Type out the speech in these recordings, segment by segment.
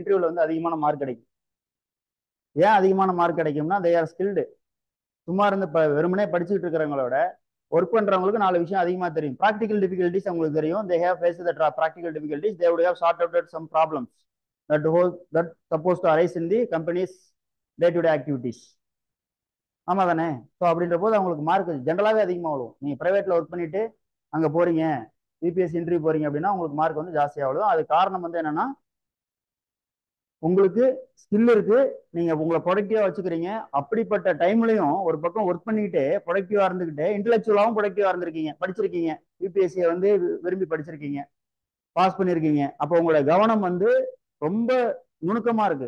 இன்டர்வியூல வந்து அதிகமான மார்க் கிடைக்கும். ஏன் அதிகமான மார்க் கிடைக்கும்னா தே ஆர் ஸ்கில்டு. சும்மா இருந்து வெறுமனே படிச்சுட்டு இருக்கிறவங்களோட ஒர்க் பண்றவங்களுக்கு 4 விஷயம் அதிகமா தெரியும். ப்ராக்டிகல் டிஃபிகல்டிஸ் அவங்களுக்கு தெரியும். They have faced the practical difficulties. They would have sort out some problems that supposed to arise in the company's day to day activities. ஆமா தானே? ஸோ அப்படின்ற போது அவங்களுக்கு மார்க் ஜென்ரலாகவே அதிகமாக வரும். நீங்கள் ப்ரைவேட்டில் ஒர்க் பண்ணிட்டு அங்கே போறீங்க, யூபிஎஸ்சி இன்டர்வியூ போறீங்க அப்படின்னா உங்களுக்கு மார்க் வந்து ஜாஸ்தியாக வரும். அது காரணம் வந்து என்னன்னா, உங்களுக்கு ஸ்கில் இருக்கு, நீங்க உங்களை ப்ரொடக்டிவா வச்சுக்கிறீங்க. அப்படிப்பட்ட டைம்லையும் ஒரு பக்கம் ஒர்க் பண்ணிக்கிட்டு ப்ரொடக்டிவா இருந்துகிட்டு இன்டெலெக்சுவலாகவும் ப்ரொடக்டிவா இருந்திருக்கீங்க, படிச்சிருக்கீங்க, யூபிஎஸ்சியை வந்து விரும்பி படிச்சிருக்கீங்க, பாஸ் பண்ணியிருக்கீங்க. அப்போ உங்களோட கவனம் வந்து ரொம்ப நுணுக்கமா இருக்கு.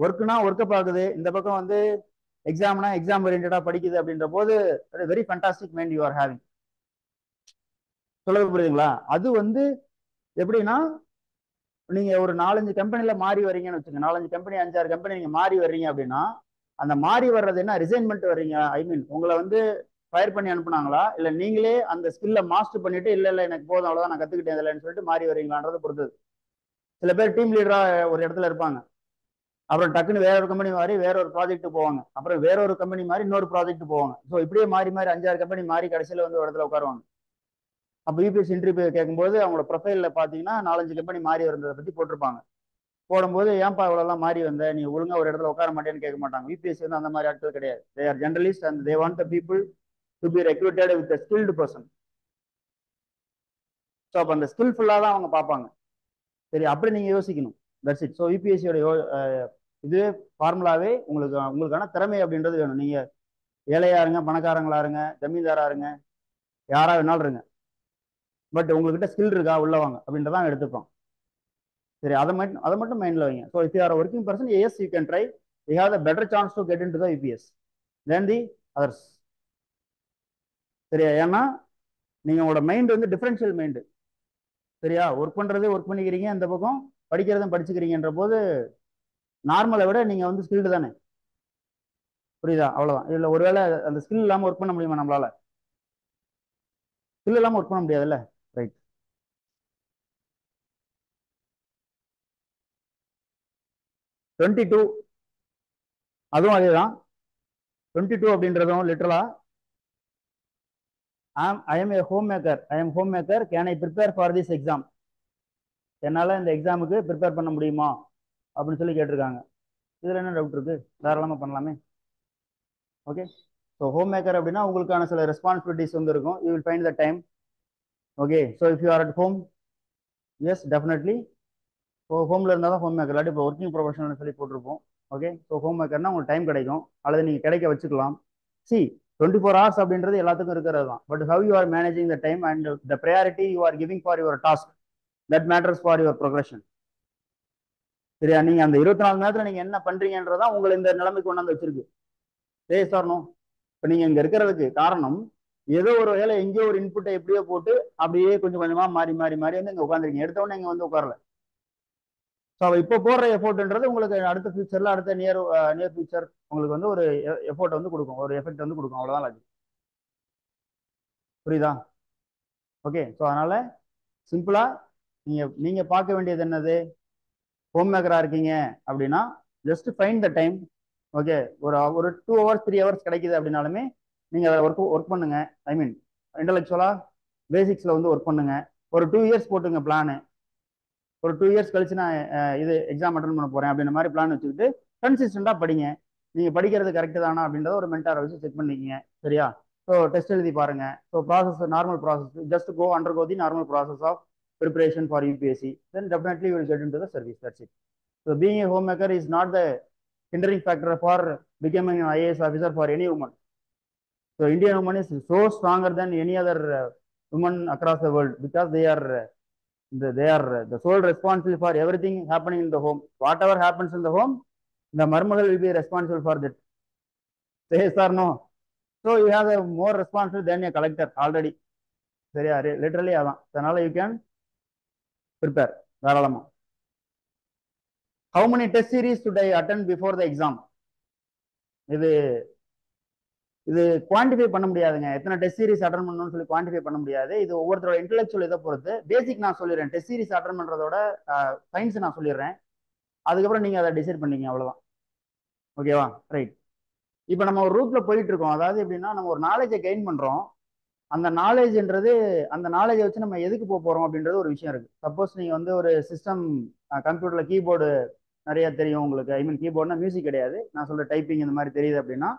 ஒர்க்குனா ஒர்க்கை பார்க்குது, இந்த பக்கம் வந்து எக்ஸாம்னா எக்ஸாம் ஓரியன்டா படிக்குது. அப்படின்ற போது very fantastic mind you are having. சொல்ல புரியுதுங்களா? அது வந்து எப்படின்னா, நீங்க ஒரு 4-5 கம்பெனில மாறி வர்றீங்கன்னு வச்சுக்கோங்க. 4-5 கம்பெனி 5-6 கம்பெனி நீங்க மாறி வர்றீங்க அப்படின்னா, அந்த மாறி வர்றது என்ன, ரிசைன்மெண்ட் வர்றீங்க. ஐ மீன் உங்களை வந்து ஃபயர் பண்ணி அனுப்புனாங்களா, இல்ல நீங்களே அந்த ஸ்கில்ல மாஸ்டர் பண்ணிட்டு இல்ல எனக்கு போதும் அவ்வளவுதான் நான் கத்துக்கிட்டேன் இல்லைன்னு சொல்லிட்டு மாறி வரீங்களான்றதை பொறுத்தது. சில பேர் டீம் லீடரா ஒரு இடத்துல இருப்பாங்க, அப்புறம் டக்குன்னு வேற ஒரு கம்பெனி மாறி வேற ஒரு ப்ராஜெக்ட் போவாங்க, அப்புறம் வேற ஒரு கம்பெனி மாறி இன்னொரு ப்ராஜெக்ட் போவாங்க. ஸோ இப்படியே மாறி மாறி 5-6 கம்பெனி மாறி கடைசியில் வந்து ஒரு இடத்துல உட்காருவாங்க. அப்போ யூபிஎஸ் இன்டர்வியூ கேட்கும்போது அவங்களோட ப்ரொஃபைல்ல பார்த்தீங்கன்னா 4-5 கம்பெனி மாறி வந்ததை பற்றி போட்டிருப்பாங்க. போடும்போது ஏன்பா இவ்வளோலாம் மாறி வந்த, நீ ஒழுங்கா ஒரு இடத்துல உட்கார மாட்டேன்னு கேட்க மாட்டாங்க. யூபிஎஸ்சி வந்து அந்த மாதிரி ஆட்கள் கிடையாது. They are journalist and they want the people to be recruited with a skilled person. So அப்போ அந்த ஸ்கில்ஃபுல்லாக தான் அவங்க பார்ப்பாங்க. சரி, அப்படி நீங்கள் யோசிக்கணும். That's it. ஸோ யூபிஎஸ்சியோட இது ஃபார்முலாவே உங்களுக்கான திறமை அப்படின்றது வேணும். நீங்கள் ஏழையா இருங்க, பணக்காரங்களா இருங்க, ஜமீன்தாரா இருங்க, யாரா வேணாலும் இருங்க, பட் உங்ககிட்ட ஸ்கில் இருக்கா உள்ளவாங்க அப்படின்றதான் எடுத்துப்போம். சரி, அதை மட்டும் மைண்ட்ல வைங்க. So if you are working person, yes you can try. You have the better chance to get into the UPS than the others. சரியா? ஏன்னா நீங்க உங்களோட மைண்ட் வந்து டிஃபரன்ஷியல் மைண்டு. சரியா? ஒர்க் பண்றதே ஒர்க் பண்ணிக்கிறீங்க, இந்த பக்கம் படிக்கிறதும் படிச்சுக்கிறீங்கன்ற போது நார்மலை விட நீங்க வந்து ஸ்கில்டு தானே. புரியுதா? அவ்வளவுதான். இதுல ஒருவேளை அந்த ஸ்கில் இல்லாம ஒர்க் பண்ண முடியுமா நம்மளால? ஸ்கில் இல்லாம ஒர்க் பண்ண முடியாதுல்ல. ரைட். $22 அதுவும் அதேதான். 22 அப்படின்றதும் லிட்டரலா I am a home maker. I am home maker. Can I prepare for this exam? என்னால் இந்த எக்ஸாமுக்கு ப்ரிப்பேர் பண்ண முடியுமா அப்படின்னு சொல்லி கேட்டிருக்காங்க. இதில் என்ன டவுட் இருக்கு? தாராளமாக பண்ணலாமே. ஓகே. ஸோ ஹோம் மேக்கர் அப்படின்னா உங்களுக்கான சில ரெஸ்பான்சிபிலிட்டிஸ் வந்து இருக்கும். You will find the time. Okay. So if you are at home, yes definitely. So ஹோமில் இருந்தால் தான் ஹோம் மேக்கர், இல்லாட்டி இப்போ ஒர்க்கிங் ப்ரொஃபஷனல்னு சொல்லி போட்டிருப்போம். ஓகே. ஸோ ஹோம் மேக்கர்னா உங்களுக்கு டைம் கிடைக்கும், அல்லது நீங்கள் கிடைக்க வச்சுக்கலாம். சி 24 hours அப்படின்றது எல்லாத்துக்கும் இருக்கிறது தான். But how you are managing the time and the priority you are giving for your task, that matters for your progression. சரியா? நீங்க அந்த 24 மணி நேரத்துல நீங்க என்ன பண்றீங்கன்றதான் உங்களை இந்த நிலைமைக்கு கொண்டாந்து வச்சிருக்கு. சாரணும். இப்ப நீங்க இங்க இருக்கிறதுக்கு காரணம் ஏதோ ஒரு வேலை எங்கேயோ ஒரு இன்புட்டை எப்படியோ போட்டு அப்படியே கொஞ்சம் கொஞ்சமா மாறி மாறி மாறி வந்து இங்க உட்காந்துருக்கீங்க. எடுத்தவொடனே இங்க வந்து உட்காரல. ஸோ இப்போ போடுற எஃபோர்ட்ன்றது உங்களுக்கு அடுத்த ஃபியூச்சர்ல அடுத்த நியர் ஃபியூச்சர் உங்களுக்கு வந்து ஒரு எஃபோர்ட் வந்து கொடுக்கும், ஒரு எஃபெக்ட் வந்து கொடுக்கும். அவ்வளவுதான் அது. புரியுதா? ஓகே. ஸோ அதனால சிம்பிளா நீங்க பார்க்க வேண்டியது என்னது? ஹோம் மேக்கரா இருக்கீங்க அப்படின்னா just find the time. Okay. ஒரு 2 hours 3 hours கிடைக்குது அப்படின்னாலுமே நீங்க ஒர்க் பண்ணுங்க. ஐ மீன் இன்டெலெக்சுவலா பேசிக்ஸ்ல வந்து ஒர்க் பண்ணுங்க. ஒரு 2 years போட்டுங்க பிளானு. ஒரு 2 years கழிச்சு நான் இது எக்ஸாம் அட்டன் பண்ண போறேன் அப்படின்ற மாதிரி பிளான் வச்சுக்கிட்டு கன்சிஸ்டண்டா படிங்க. நீங்க படிக்கிறது கரெக்ட் தானா அப்படின்றத ஒரு மென்டாரை வச்சு செக் பண்ணிக்கிங்க. சரியா? ஸோ டெஸ்ட் எழுதி பாருங்க. So process normal process, just go undergo the normal process of preparation for UPSC, then definitely you will get into the service. That's it. So being a homemaker is not the hindering factor for becoming an IAS officer for any woman. So Indian woman is so stronger than any other woman across the world because they are the sole responsible for everything happening in the home. Whatever happens in the home, the marmagal will be responsible for that. Yes or no? So you have a more responsible than a collector already. சரியா? Literally அதான். அதனால you can prepare தாராளமா. How many test series should I attend before the exam? இது quantify பண்ண முடியாதுங்க. எத்தனை test series attend பண்ணணும்னு சொல்லி குவான்டிஃபை பண்ண முடியாது. இது ஒவ்வொருத்தரோட இன்டெலெக்சுவல் இதை பொறுத்து. பேசிக் நான் சொல்லிடுறேன். டெஸ்ட் சீரிஸ் அட்டன் பண்றதோட சயின்ஸ் நான் சொல்லிடுறேன். அதுக்கப்புறம் நீங்கள் அதை டிசைட் பண்ணிங்க, அவ்வளோதான். ஓகேவா? ரைட். இப்போ நம்ம ஒரு ரூட்ல போயிட்டு இருக்கோம். அதாவது எப்படின்னா, நம்ம ஒரு நாலேஜை கெயின் பண்றோம். அந்த நாலேஜ்ன்றது, அந்த நாலேஜை வச்சு நம்ம எதுக்கு போக போறோம் அப்படின்றது ஒரு விஷயம் இருக்கு. சப்போஸ் நீங்க வந்து ஒரு சிஸ்டம், கம்ப்யூட்டர்ல கீபோர்டு நிறைய தெரியும் உங்களுக்கு. ஐ மீன் கீபோர்ட்னா மியூசிக் கிடையாது, நான் சொல்ற டைப்பிங் இந்த மாதிரி தெரியுது அப்படின்னா,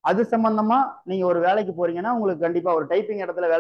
அது சம்பந்தமா நீங்க ஒரு வேலைக்கு போறீங்கன்னா உங்களுக்கு கண்டிப்பா ஒரு டைப்பிங் இடத்துல வேலை